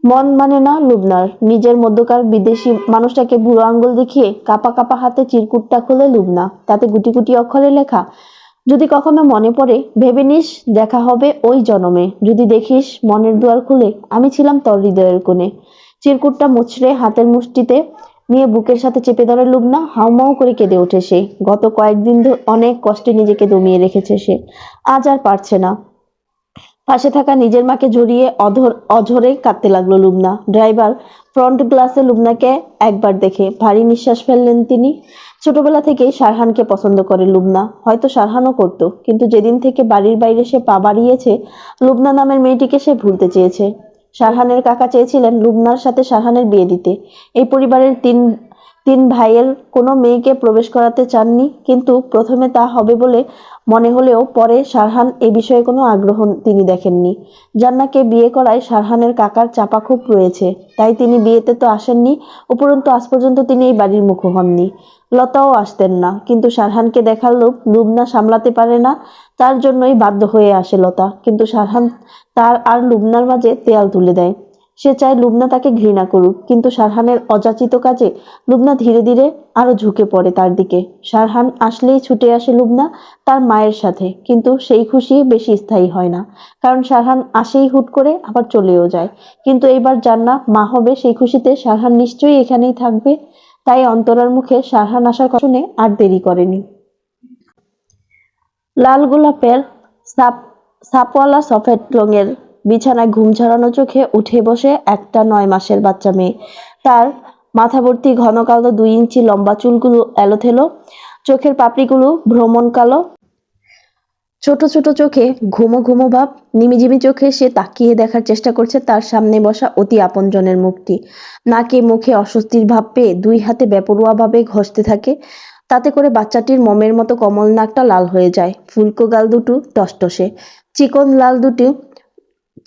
মন মানে না লুবনার। নিজের মধ্যকার বিদেশি মানুষটাকে বুড়ো আঙ্গুল দেখিয়ে কাঁপা কাঁপা হাতে চিরকুটটা খুলে লুবনা। তাতে গুটি গুটি অক্ষরে লেখা, যদি কখনো মনে পড়ে ভেবে নিস দেখা হবে ওই জনমে, যদি দেখিস মনের দুয়ার খুলে আমি ছিলাম তোর হৃদয়ের কোণে। চিরকুটটা মুচড়ে হাতের মুষ্টিতে নিয়ে বুকের সাথে চেপে ধরে লুবনা। হাউমাউ করে কেঁদে ওঠে সে। গত কয়েকদিন অনেক কষ্টে নিজেকে দমিয়ে রেখেছে সে, আজ আর পারছে না। পাশে থাকা নিজের মাকে জড়িয়ে অঝরে কাঁদতে লাগলো লুবনা। ড্রাইভার ফ্রন্ট গ্লাসে লুবনাকে একবার দেখে ভারী নিঃশ্বাস ফেললেন তিনি। ছোটবেলা থেকেই শারহানকে পছন্দ করে লুবনা, হয়তো শারহানও করত, কিন্তু যেদিন থেকে বাড়ির বাইরে সে পা বাড়িয়েছে লুবনা নামের মেয়েটিকে সে ভুলতে চেয়েছে। শারহানের কাকা চেয়েছিলেন লুবনার সাথে শারহানের বিয়ে দিতে। এই পরিবারের তিন তিন ভাইয়ের কোনো মেয়েকে প্রবেশ করাতে চাননি, কিন্তু প্রথমে তা হবে বলে মনে হলেও পরে শারহান এ বিষয়ে কোনো আগ্রহ তিনি দেখেননি। জান্নাকে বিয়ে করায় শারহানের কাকার চাপা ক্ষোভ রয়েছে, তাই তিনি বিয়েতে তো আসেননি, উপরন্তু আজ পর্যন্ত তিনি এই বাড়ির মুখও হননি। লতাও আসতেন না, কিন্তু শারহানকে দেখার লোভ লুবনা সামলাতে পারে না, তার জন্যই বাধ্য হয়ে আসে লতা। কিন্তু শারহান তার আর লুবনার মাঝে দেয়াল তুলে দেয়। সে চায় লুবনা তাকে ঘৃণা করুক, কিন্তু শারহানের অযাচিত কাজে লুবনা ধীরে ধীরে আরো ঝুঁকে পড়ে তার দিকে। শারহান আসলেই ছুটে আসে লুবনা তার মায়ের সাথে, কিন্তু সেই খুশি বেশি স্থায়ী হয় না, কারণ শারহান আসেই হুট করে আবার চলেও যায়। কিন্তু এইবার জান্না মা হবে, সেই খুশিতে শারহান নিশ্চয়ই এখানেই থাকবে। তাই অন্তরার মুখে শারহান আসার কথা শুনে আর দেরি করেনি। লাল গোলাপের সাপওয়ালা সফেদ রঙের বিছানায় ঘুম ঝরানো চোখে উঠে বসে একটা 9 মাসের বাচ্চা মেয়ে। তার মাথা ভর্তি ঘন কালো 2 ইঞ্চি লম্বা চুলগুলো এলোথেলো, চোখের পাপড়িগুলো ভ্রমণ কালো, ছোট ছোট চোখে ঘুমো ঘুমো ভাব। নিমিজিমি চোখে সে তাকিয়ে দেখার চেষ্টা করছে তার সামনে বসা অতি আপনজনের মুখটি। নাকে মুখে অস্বস্তির ভাব পেয়ে 2 হাতে বেপরোয়াভাবে ঘষতে থাকে। তাতে করে বাচ্চাটির মোমের মতো কমল নাকটা লাল হয়ে যায়। ফুলকো গাল দুটো টসটসে,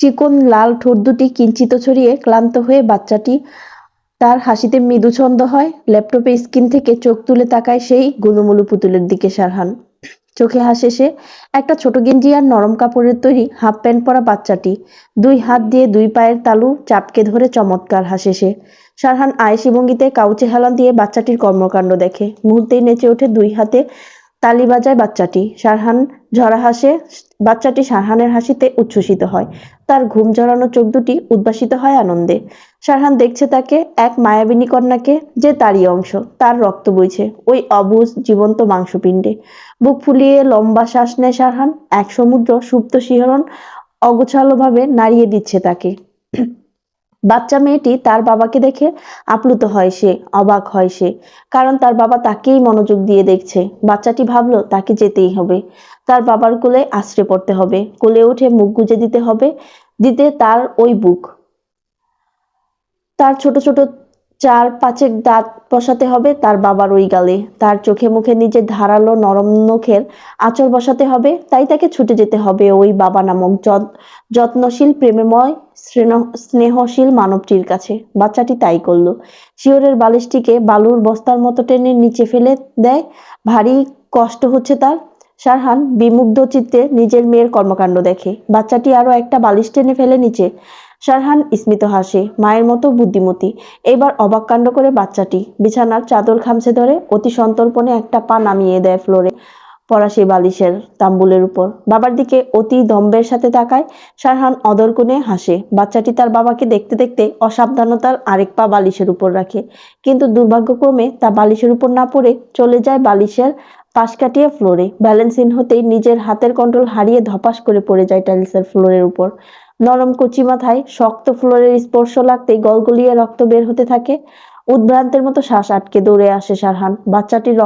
চিকন লাল ঠোঁট দুটি কিঞ্চিত ছড়িয়ে ক্লান্ত হয়ে বাচ্চাটি তার হাসিতে মৃদু ছন্দ হয়। ল্যাপটপে স্ক্রিন থেকে চোখ তুলে তাকায় সেই গুলুমুলু পুতুলের দিকে শারহান। চোখে হাসে সে। একটা ছোট গেঞ্জি আর নরম কাপড়ের তৈরি হাফ প্যান্ট পরা বাচ্চাটি 2 হাত দিয়ে 2 পায়ের তালু চাপকে ধরে চমৎকার হাসে সে। শারহান আয়েশি ভঙ্গিতে কাউচে হেলান দিয়ে বাচ্চাটির কর্মকাণ্ড দেখে। মুহূর্তেই নেচে ওঠে, 2 হাতে তালি বাজায় বাচ্চাটি। শারহান ঝরা হাসে। বাচ্চাটি শারহানের হাসিতে উচ্ছ্বসিত হয়। তার ঘুম ঝরানো চোখ দুটি উদ্ভাসিত হয় আনন্দে। শারহান দেখছে তাকে, এক মায়াবিনী কন্যাকে, যে তারই অংশ, তার রক্ত বইছে ওই অবুঝ জীবন্ত মাংসপিণ্ডে। বুক ফুলিয়ে লম্বা শ্বাস নেয় শারহান। এক সমুদ্র সুপ্ত শিহরণ অগোছালোভাবে নাড়িয়ে দিচ্ছে তাকে। বাচ্চা মেয়েটি তার বাবাকে দেখে আপ্লুত হয় সে, অবাক হয় সে, কারণ তার বাবা তাকেই মনোযোগ দিয়ে দেখছে। বাচ্চাটি ভাবলো তাকে যেতেই হবে, তার বাবার কোলে আছড়ে পড়তে হবে, কোলে উঠে মুখ গুজে দিতে হবে, দিতে তার ওই বুক, তার ছোট ছোট 4-5 দাঁত বসাতে হবে তার বাবার ওই গালে, তার চোখে মুখে নিজের ধারালো নরম নখের আঁচড় বসাতে হবে, তাই তাকে ছুটে যেতে হবে ওই বাবা নামক যত্নশীল প্রেমময় স্নেহশীল মানবটির কাছে। বাচ্চাটি তাই করলো। শিয়রের বালিশটিকে বালুর বস্তার মতো টেনে নিচে ফেলে দেয়। ভারী কষ্ট হচ্ছে তার। শারহান বিমুগ্ধ চিত্তে নিজের মেয়ের কর্মকাণ্ড দেখে। বাচ্চাটি আরো একটা বালিশ টেনে ফেলে নিচে। শারহান স্মিত হাসে, মায়ের মতো বুদ্ধিমতী। এইবার অবাক কাণ্ড করে বাচ্চাটি বিছানার চাদর খামচে ধরে অতি সন্তর্পণে একটা পা নামিয়ে দেয় ফ্লোরে পড়া সেই বালিশের তাম্বুলের উপর। বাবার দিকে অতি দম্ভের সাথে তাকায়। শারহান অদরকুনে হাসে। বাচ্চাটি তার বাবাকে দেখতে দেখতে অসাবধানতার আরেক পা বালিশের উপর রাখে, কিন্তু দুর্ভাগ্যক্রমে তা বালিশের উপর না পড়ে চলে যায় বালিশের পাশ কাটিয়ে ফ্লোরে। ব্যালেন্সহীন হতেই নিজের হাতের কন্ট্রোল হারিয়ে ধপাস করে পড়ে যায় টাইলসের ফ্লোরের উপর। নরম কচি মাথায় শক্ত ফ্লোরের স্পর্শ লাগতেই গলগলিয়ে রক্ত বের হতে থাকে। উদ্ভ্রান্তের মতো শ্বাস আটকে দৌড়ে আসে শারহান। বাচ্চাটির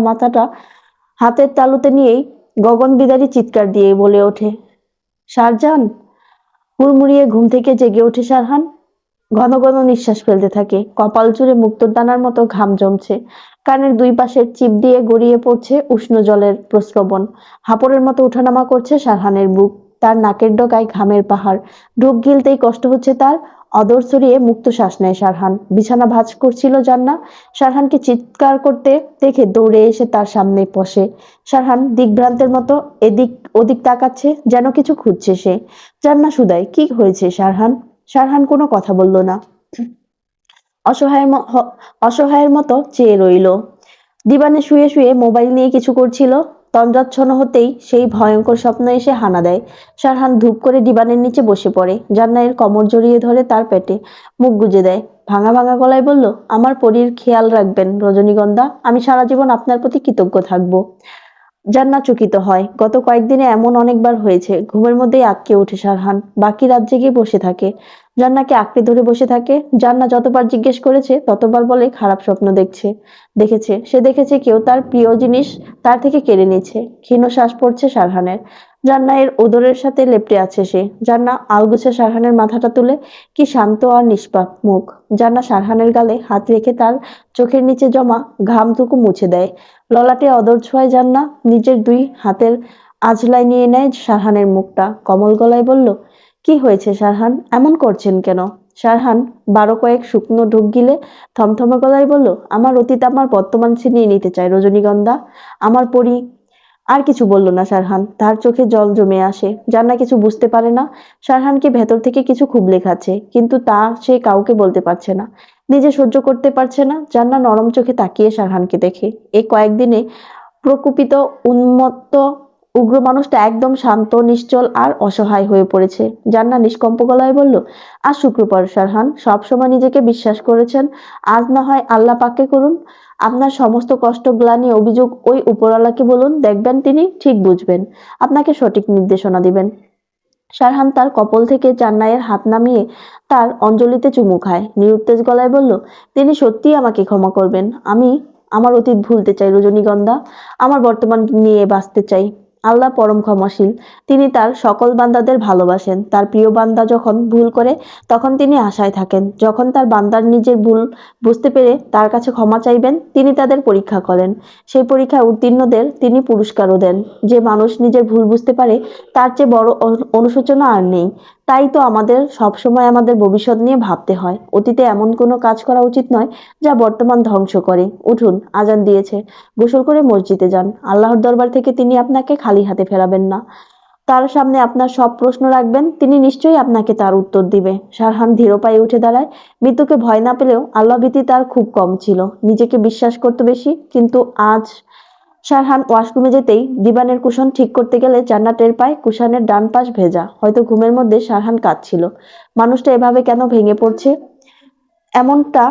মাথাটা হাতের তালুতে নিয়েই গগনবিদারী চিৎকার দিয়ে বলে ওঠে, শারজান। হুড়মুড়িয়ে ঘুম থেকে জেগে ওঠে শারহান। ঘন ঘন নিঃশ্বাস ফেলতে থাকে। কপাল জুড়ে মুক্তোর দানার মতো ঘাম জমছে। কানের দুই পাশের চিপ দিয়ে গড়িয়ে পড়ছে উষ্ণ জলের প্রস্রবণ। হাঁপড়ের মতো উঠানামা করছে শারহানের বুক। তার নাকের ডগায় ঘামের পাহাড়। ঢোক গিলতেই কষ্ট হচ্ছে তার। অদর ছড়িয়ে মুক্ত শ্বাস নেয় শারহান। বিছানা ভাঁজ করছিল জান্নাহ। শারহানকে চিৎকার করতে দেখে দৌড়ে এসে তার সামনে বসে। শারহান দিগ্ভ্রান্তের মতো এদিক ওদিক তাকাচ্ছে, যেন কিছু খুঁজছে সে। জান্নাহ শুধায়, কি হয়েছে শারহান? শারহান কোনো কথা বলল না। অসহায়ের মতো চেয়ে রইল। দিবানে শুয়ে শুয়ে মোবাইল নিয়ে কিছু করছিল। তন্দ্রাচ্ছন্ন হতেই সেই ভয়ঙ্কর স্বপ্ন এসে হানা দেয়। শারহান ধূপ করে ডিবানের নিচে বসে পড়ে। জান্নাহের কোমর জড়িয়ে ধরে তার পেটে মুখ গুজে দেয়। ভাঙা ভাঙা গলায় বলল, আমার পরীর খেয়াল রাখবেন রজনীগন্ধা। আমি সারা জীবন আপনার প্রতি কৃতজ্ঞ থাকবো। জান্নাহ চকিত হয়। গত কয়েকদিনে এমন অনেকবার হয়েছে। ঘুমের মধ্যেই আঁতকে ওঠে শারহান। বাকি রাত জেগে বসে থাকে। জান্নাহকে আঁকড়ে ধরে বসে থাকে। জান্নাহ যতবার জিজ্ঞেস করেছে ততবার বলে খারাপ স্বপ্ন দেখেছে। সে দেখেছে কেউ তার প্রিয় জিনিস তার থেকে কেড়ে নিচ্ছে। ক্ষীণ শ্বাস পড়ছে শারহানের। জান্নাহের ওদরের সাথে লেপ্টে আছে সে। জান্নাহ আলগোছে শারহানের মাথাটা তুলে। কি শান্ত আর নিষ্পাপ মুখ। জান্নাহ শারহানের গালে হাত রেখে তার চোখের নিচে জমা ঘামটুকু মুছে দেয়। ললাটে অদর ছোঁয়ায় জান্নাহ নিজের দুই হাতের আঁচলায় নিয়ে নেয় শারহানের মুখটা। কোমল গলায় বলল, কি হয়েছে শারহান? এমন করছেন কেন? শারহান 12 কয়েক শুকনো ঢোক গিলে থমথমে গলায় বলল, আমার অতীত আমার বর্তমান ছিনিয়ে নিতে চায় রজনীগন্ধা। আমার পরি। আর কিছু বলল না শারহান। তার চোখে জল জমে আসে। জান্নাহ কিছু বুঝতে পারে না। শারহানকে ভেতর থেকে কিছু খুবলে খাচ্ছে, কিন্তু তা সে কাউকে বলতে পারছে না। নিজে সহ্য করতে পারছে না। জান্নাহ নরম চোখে তাকিয়ে শারহানকে দেখে। এই কয়েকদিনে প্রকুপিত উন্মত্ত উগ্র মানুষটা একদম শান্ত, নিশ্চল আর অসহায় হয়ে পড়েছে। জান্নাহ নিষ্কম্প গলায় বলল, আজ শুক্রবার শারহান। সবসময় নিজেকে বিশ্বাস করেছেন, আজ না হয় আল্লাহ পাককে করুন। আপনার সমস্ত কষ্ট, গ্লানি, অভিযোগ ওই উপরওয়ালাকে বলুন, দেখবেন তিনি ঠিক বুঝবেন, আপনাকে সঠিক নির্দেশনা দিবেন। শারহান তার কপল থেকে জান্নাহের হাত নামিয়ে তার অঞ্জলিতে চুমু খায়। নিরুত্তেজ গলায় বলল, তিনি সত্যিই আমাকে ক্ষমা করবেন। আমি আমার অতীত ভুলতে চাই রজনীগন্ধা। আমার বর্তমান নিয়ে বাঁচতে চাই। আল্লাহ পরম ক্ষমাশীল। তিনি তার সকল বান্দাদের ভালোবাসেন। তার প্রিয় বান্দা যখন ভুল করে তখন তিনি আশায় থাকেন। যখন তার বান্দার নিজের ভুল বুঝতে পেরে তার কাছে ক্ষমা চাইবেন, তিনি তাদের পরীক্ষা করেন। সেই পরীক্ষায় উত্তীর্ণদের তিনি পুরস্কারও দেন। যে মানুষ নিজের ভুল বুঝতে পারে তার চেয়ে বড় অনুশোচনা আর নেই। তাই তো আমাদের সবসময় আমাদের ভবিষ্যৎ নিয়ে ভাবতে হয়। অতীতে এমন কোনো কাজ করা উচিত নয় যা বর্তমান ধ্বংস করে। উঠুন, আজান দিয়েছে। গোসল করে মসজিদে যান। আল্লাহর দরবার থেকে তিনি আপনাকে খালি হাতে ফেরাবেন না। তার সামনে আপনার সব প্রশ্ন রাখবেন, তিনি নিশ্চয়ই আপনাকে তার উত্তর দিবে। শারহান ধীর পায়ে উঠে দাঁড়ায়। মৃত্যুকে ভয় না পেলেও আল্লাহ ভীতি তার খুব কম ছিল। নিজেকে বিশ্বাস করত বেশি। কিন্তু আজ শারহান ওয়াশরুমে যেতেই দিবানের কুশন ঠিক করতে গেলে জান্নাহ টের পায় কুশনের ডান পাশ ভেজা। হয়তো ঘুমের মধ্যে শারহান কাঁদছিল। মানুষটা এভাবে কেন ভেঙে পড়ছে? এমনটা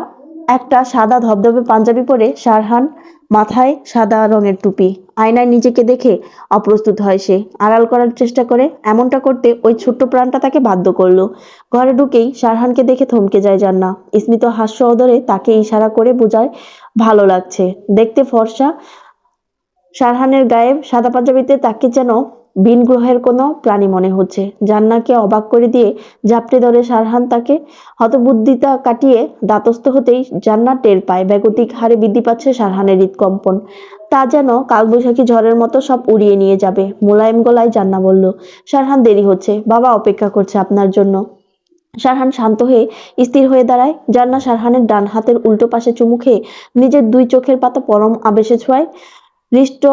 একটা সাদা ধবধবে পাঞ্জাবি পরে শারহান, মাথায় সাদা রঙের টুপি। আয়নায় নিজেকে দেখে অপ্রস্তুত হয় সে। আড়াল করার চেষ্টা করে। এমনটা করতে ওই ছোট্ট প্রাণটা তাকে বাধ্য করলো। ঘরে ঢুকেই শারহানকে দেখে থমকে যায় জান্নাহ। স্মিত হাস্য অদরে তাকে ইশারা করে বোঝায় ভালো লাগছে। দেখতে ফর্সা শারহানের গায়ে সাদা পাঞ্জাবিতে তাকে যেন ভিন গ্রহের কোনো প্রাণী মনে হচ্ছে। জান্নাকে অবাক করে দিয়ে ঝাপটে ধরে সারহান তাকে। হতবুদ্ধিতা কাটিয়ে ধাতস্থ হতেই জান্নাত টের পায় বেগতিক হারে বৃদ্ধি পাচ্ছে সারহানের হৃদকম্পন। তা যেন কালবৈশাখী ঝড়ের মতো সব উড়িয়ে নিয়ে যাবে। মোলায়েম গলায় জান্না বলল, সারহান দেরি হচ্ছে, বাবা অপেক্ষা করছে আপনার জন্য। সারহান শান্ত হয়ে স্থির হয়ে দাঁড়ায়। জান্না সারহানের ডান হাতের উল্টো পাশে চুমু খেয়ে নিজের দুই চোখের পাতা পরম আবেশে ছোঁয়ায়। হৃষ্ট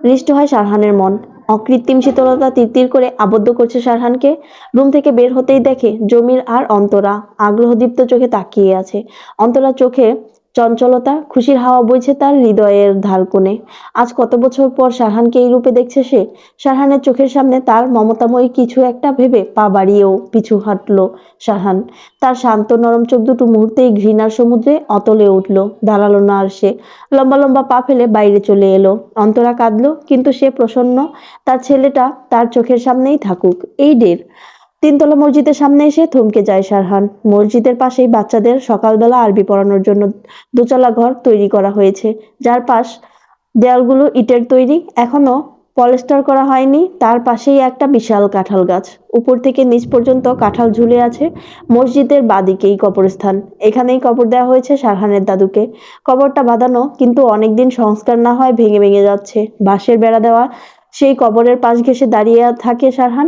হৃষ্ট হয় সারহানের মন। অকৃত্রিম শীতলতা তিরতির করে আবদ্ধ করছে সারহানকে। রুম থেকে বের হতেই দেখে জমির আর অন্তরা আগ্রহদীপ্ত চোখে তাকিয়ে আছে। অন্তরার চোখে চঞ্চলতা, খুশির হাওয়া বইছে তার হৃদয়ের ধারকোণে। আজ কত বছর পর সারহানকে এই রূপে দেখছে সে। সারহানের চোখের সামনে তার মমতাময়ী কিছু একটা ভেবে পা বাড়িয়েও পিছু হাঁটল সারহান। তার শান্ত নরম চোখ দুটো মুহূর্তেই ঘৃণার সমুদ্রে অতলে উঠল। দাঁড়ালো না আর সে। লম্বা লম্বা পা ফেলে বাইরে চলে এলো। অন্তরা কাঁদলো, কিন্তু সে প্রসন্ন তার ছেলেটা তার চোখের সামনেই থাকুক, এই ঢের। তিনতলা মসজিদের সামনে এসে থমকে যায় সারহান। মসজিদের পাশেই বাচ্চাদের সকালবেলা আরবি পড়ানোর জন্য দোতলা ঘর তৈরি করা হয়েছে, যার পাশ দেয়ালগুলো ইটের তৈরি, এখনো পলেস্টার করা হয়নি। তার পাশেই একটা বিশাল কাঁঠাল গাছ, উপর থেকে নিচ পর্যন্ত কাঁঠাল ঝুলে আছে। মসজিদের বাদিকেই কবরস্থান, এখানেই কবর দেওয়া হয়েছে সারহানের দাদুকে। কবরটা বাঁধানো, কিন্তু অনেকদিন সংস্কার না হয় ভেঙে ভেঙে যাচ্ছে। বাঁশের বেড়া দেওয়া সেই কবরের পাশ ঘেঁষে দাঁড়িয়ে থাকে সারহান।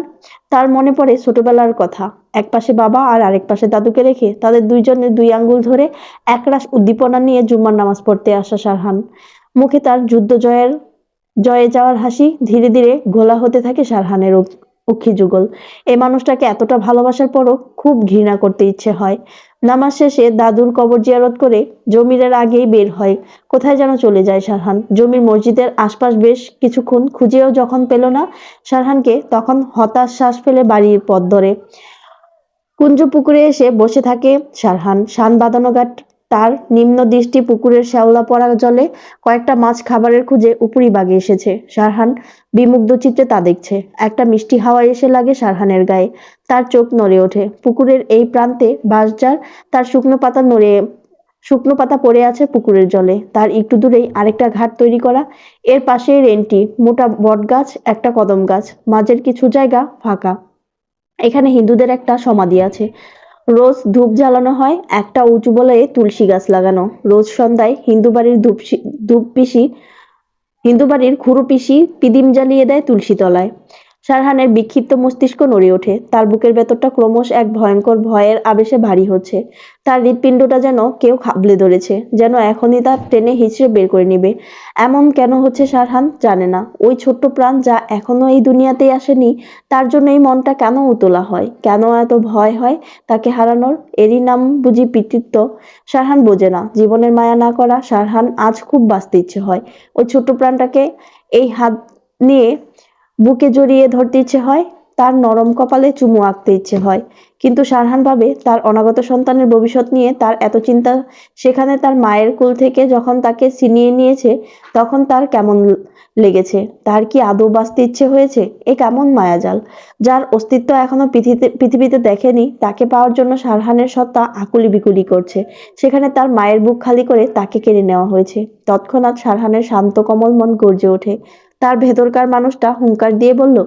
তার মনে পড়ে ছোটবেলার কথা। এক পাশে বাবা আর আরেক পাশে দাদুকে রেখে তাদের দুইজনের দুই আঙ্গুল ধরে একরাশ উদ্দীপনা নিয়ে জুম্মার নামাজ পড়তে আসা সারহান। মুখে তার জয়ে যাওয়ার হাসি। ধীরে ধীরে ঘোলা হতে থাকে সারহানের অক্ষি যুগল। এই মানুষটাকে এতটা ভালোবাসার পরও খুব ঘৃণা করতে ইচ্ছে হয়। নামাজ শেষে দাদুর কবর জিয়ারত করে জমিরের আগেই বের হয়। কোথায় যেন চলে যায় সারহান। জমির মসজিদের আশপাশ বেশ কিছুক্ষণ খুঁজেও যখন পেল না সারহানকে, তখন হতাশ শ্বাস ফেলে বাড়ির পথ ধরে কুঞ্জ পুকুরে এসে বসে থাকে সারহান। শান বাঁধানো ঘাট, তার নিম্ন দৃষ্টি পুকুরের শ্যাওলা পড়া জলে কয়েকটা মাছ খাবারের খুঁজে উপরি বাগে এসেছে। সারহান বিমুগ্ধ চিত্রে তা দেখছে। একটা মিষ্টি হাওয়া এসে লাগে সারহানের গায়ে। তার চোখ নড়ে ওঠে। পুকুরের এই প্রান্তে বাঁশঝাড়, তার শুকনো পাতা পড়ে আছে পুকুরের জলে। তার একটু দূরেই আরেকটা ঘাট তৈরি করা, এর পাশে রেন্টি, মোটা বট গাছ, একটা কদম গাছ, মাঝের কিছু জায়গা ফাঁকা। এখানে হিন্দুদের একটা সমাধি আছে। রোজ ধূপ জ্বালানো হয়। একটা উঁচু বলয়ে তুলসী গাছ লাগানো। রোজ সন্ধ্যায় হিন্দু বাড়ির খুড়ো পিসি পিদিম জ্বালিয়ে দেয় তুলসী তলায়। সারহানের বিক্ষিপ্ত মস্তিষ্ক নড়ে ওঠে। তার বুকের ভেতরটা ক্রমশ এক ভয়ঙ্কর ভয়ের আবেশে ভারী হচ্ছে। তার হৃৎপিণ্ডটা যেন কেউ খাবলে ধরেছে, যেন এখনই তা টেনে হিঁচড়ে বের করে নিবে। এমন কেন হচ্ছে সারহান জানে না। ওই ছোট্ট প্রাণ যা এখনো এই দুনিয়াতেই আসেনি, তার জন্য এই মনটা কেন উতলা হয়, কেন এত ভয় হয় তাকে হারানোর? এরই নাম বুঝি পিতৃত্ব? সারহান বোঝে না। জীবনের মায়া না করা সারহান আজ খুব বাঁচতে ইচ্ছে হয়। ওই ছোট্ট প্রাণটাকে এই হাত নিয়ে বুকে জড়িয়ে ধরতে ইচ্ছে হয়, তার নরম কপালে চুমু আঁকতে ইচ্ছে হয়। কিন্তু সারহান ভাবে তার অনাগত সন্তানের ভবিষ্যৎ নিয়ে তার এত চিন্তা, সেখানে তার মায়ের কোল থেকে যখন তাকে ছিনিয়ে নিয়েছে তখন তার কেমন লেগেছে। তার কি আদৌ বাঁচতে ইচ্ছে হয়েছে? এ কেমন মায়াজাল! যার অস্তিত্ব এখনো পৃথিবীতে দেখেনি, তাকে পাওয়ার জন্য সারহানের সত্তা আকুলি বিকুলি করছে। সেখানে তার মায়ের বুক খালি করে তাকে কেড়ে নেওয়া হয়েছে। তৎক্ষণাৎ সারহানের শান্ত কোমল মন গর্জে ওঠে। তার ভেতরকার মানুষটা হুংকার দিয়ে বলল,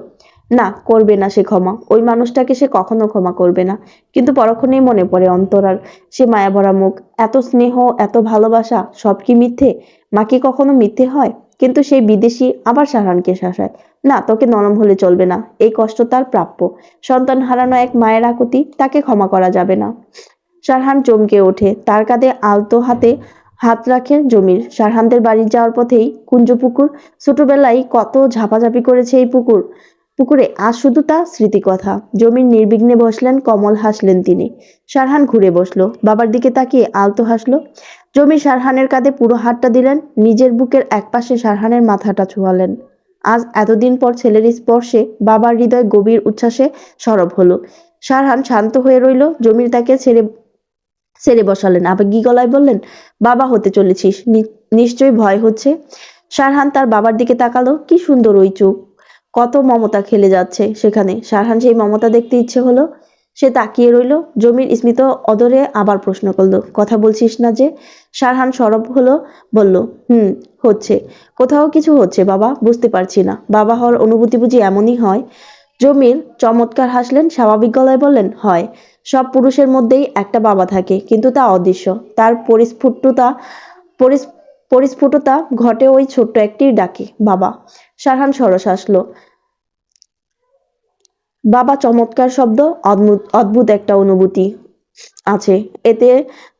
না, করবে না সে ক্ষমা। ওই মানুষটাকে সে কখনো ক্ষমা করবে না। কিন্তু পরক্ষণেই মনে পড়ে অন্তরার সে মায়াভরা মুখ, এত স্নেহ, এত ভালোবাসা, সব কি মিথ্যে? মা কি কখনো মিথ্যে হয়? কিন্তু সেই বিদেশি আবার সারহানকে শাসায়, না, তোকে নরম হলে চলবে না, এই কষ্ট তার প্রাপ্য। সন্তান হারানো এক মায়ের আকুতি, তাকে ক্ষমা করা যাবে না। সারহান চমকে ওঠে। তার কাঁধে আলতো হাতে হাত রাখে জমির। সারহানদের বাড়ি যাওয়ার পথেই কুঞ্জ পুকুর। ছোটবেলায় কত ঝাপাঝাপি করেছে এই পুকুরে, আজ শুধু তা স্মৃতিকথা। জমির নির্বিঘ্নে বসলেন, কমল হাসলেন তিনি। সারহান ঘুরে বসলো, বাবার দিকে তাকিয়ে আলতো হাসলো। জমির সারহানের কাঁধে পুরো হাতটা দিলেন, নিজের বুকের একপাশে সারহানের মাথাটা ছোঁয়ালেন। আজ এতদিন পর ছেলের স্পর্শে বাবার হৃদয় গভীর উচ্ছ্বাসে সরব হলো। সারহান শান্ত হয়ে রইল। জমির তাকে ছেড়ে বসালেন, আবেগী গলায় বললেন, বাবা হতে চলেছিস, নিশ্চয়ই ভয় হচ্ছে। সারহান তার বাবার দিকে তাকালো। কি সুন্দর ওই চোখ, কত মমতা খেলে যাচ্ছে সেখানে। সারহান সেই মমতা দেখতে ইচ্ছে হলো। সে তাকিয়ে রইল। জমির স্মিত অদরে আবার প্রশ্ন করলো, কথা বলছিস না যে? সারহান সরব হলো, বলল, হচ্ছে, কোথাও কিছু হচ্ছে বাবা, বুঝতে পারছি না। বাবা হওয়ার অনুভূতি বুঝি এমনই হয়? জমির চমৎকার হাসলেন, স্বাভাবিক গলায় বললেন, হয়। সব পুরুষের মধ্যেই একটা বাবা থাকে, কিন্তু তা অদৃশ্য। তার পরিস্ফুটতা ঘটে ওই ছোট্ট একটি ডাকে, বাবা। সারহান সরস হাসল। বাবা চমৎকার শব্দ, অদ্ভুত একটা অনুভূতি আছে এতে।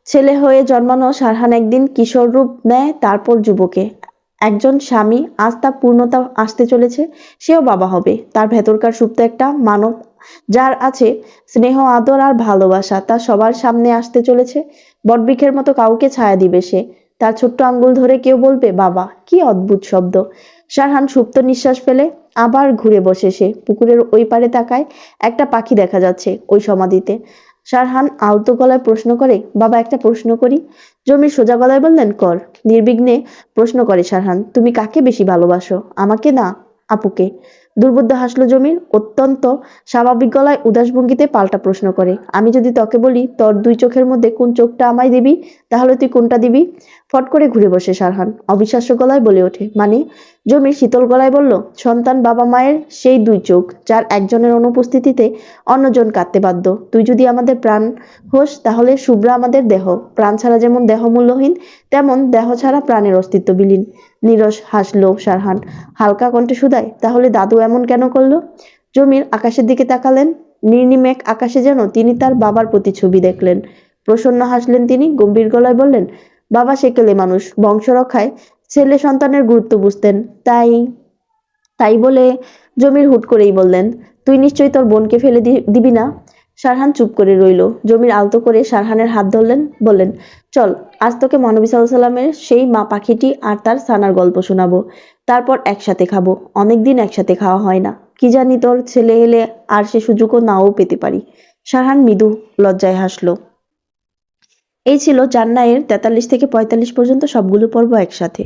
ছেলে হয়ে জন্মানো সারহান একদিন কিশোর রূপ নেয়, তারপর যুবকে। একজন স্বামী, আজ তার পূর্ণতা আসতে চলেছে। সেও বাবা হবে। তার ভেতরকার সুপ্ত একটা মানব, যার আছে স্নেহ, আদর আর ভালোবাসা, তা সবার সামনে আসতে চলেছে। বটবৃক্ষের মতো কাউকে ছায়া দিবে সে। তার ছোট্ট আঙ্গুল ধরে কেউ বলবে, বাবা। কি অদ্ভুত শব্দ! সারহান সুপ্ত নিঃশ্বাস ফেলে আবার ঘুরে বসে। সে পুকুরের ওই পারে তাকায়। একটা পাখি দেখা যাচ্ছে ওই সমাধিতে। সারহান আলতো গলায় প্রশ্ন করে, বাবা, একটা প্রশ্ন করি? জমির সোজা গলায় বললেন, কর। নির্বিঘ্নে প্রশ্ন করে সারহান, তুমি কাকে বেশি ভালোবাসো, আমাকে না আপুকে? দুর্বোধ্য হাসলো জমির, অত্যন্ত স্বাভাবিক গলায় উদাস ভঙ্গিতে পাল্টা প্রশ্ন করে, আমি যদি তোকে বলি তোর দুই চোখের মধ্যে কোন চোখটা আমায় দিবি, তাহলে তুই কোনটা দিবি? ফট করে ঘুরে বসে সারহান, অবিশ্বাস্য গলায় বলে ওঠে, মানে? জমির শীতল গলায় বলল, সন্তান বাবা মায়ের সেই দুই চোখ, যার একজনের অনুপস্থিতিতে অন্যজন কাঁদতে বাধ্য। তুই যদি আমাদের প্রাণ হোস, তাহলে শুভ্রা আমাদের দেহ। প্রাণ ছাড়া যেমন দেহ মূল্যহীন, তেমন দেহ ছাড়া প্রাণের অস্তিত্ব বিলীন। নীরস হাসলো সারহান, হালকা কণ্ঠে শুধায়, তাহলে দাদু এমন কেন করলো? জমির আকাশের দিকে তাকালেন। নির্নিমেষ এক আকাশে যেন তিনি তার বাবার প্রতিছবি দেখলেন। প্রসন্ন হাসলেন তিনি, গম্ভীর গলায় বললেন, বাবা সেকেলে মানুষ, বংশ রক্ষায় ছেলে সন্তানের গুরুত্ব বুঝতেন। তাই তাই বলে জমির হুট করেই বললেন, তুই নিশ্চয়ই তোর বোনকে ফেলে দিবি না? সারহান চুপ করে রইল। জমির আলতো করে সারহানের হাত ধরলেন, বললেন, চল, আজ তোকে মহানবী সাল্লাল্লাহু আলাইহি সাল্লামের সেই মা পাখিটি আর তার ছানার গল্প শোনাবো। তারপর একসাথে খাবো। অনেকদিন একসাথে খাওয়া হয় না। কি জানি তোর ছেলে এলে আর সে সুযোগও নাও পেতে পারি। সারহান মৃদু লজ্জায় হাসলো। এই ছিল জান্নাতের 43 থেকে 45 পর্যন্ত সবগুলো পর্ব একসাথে।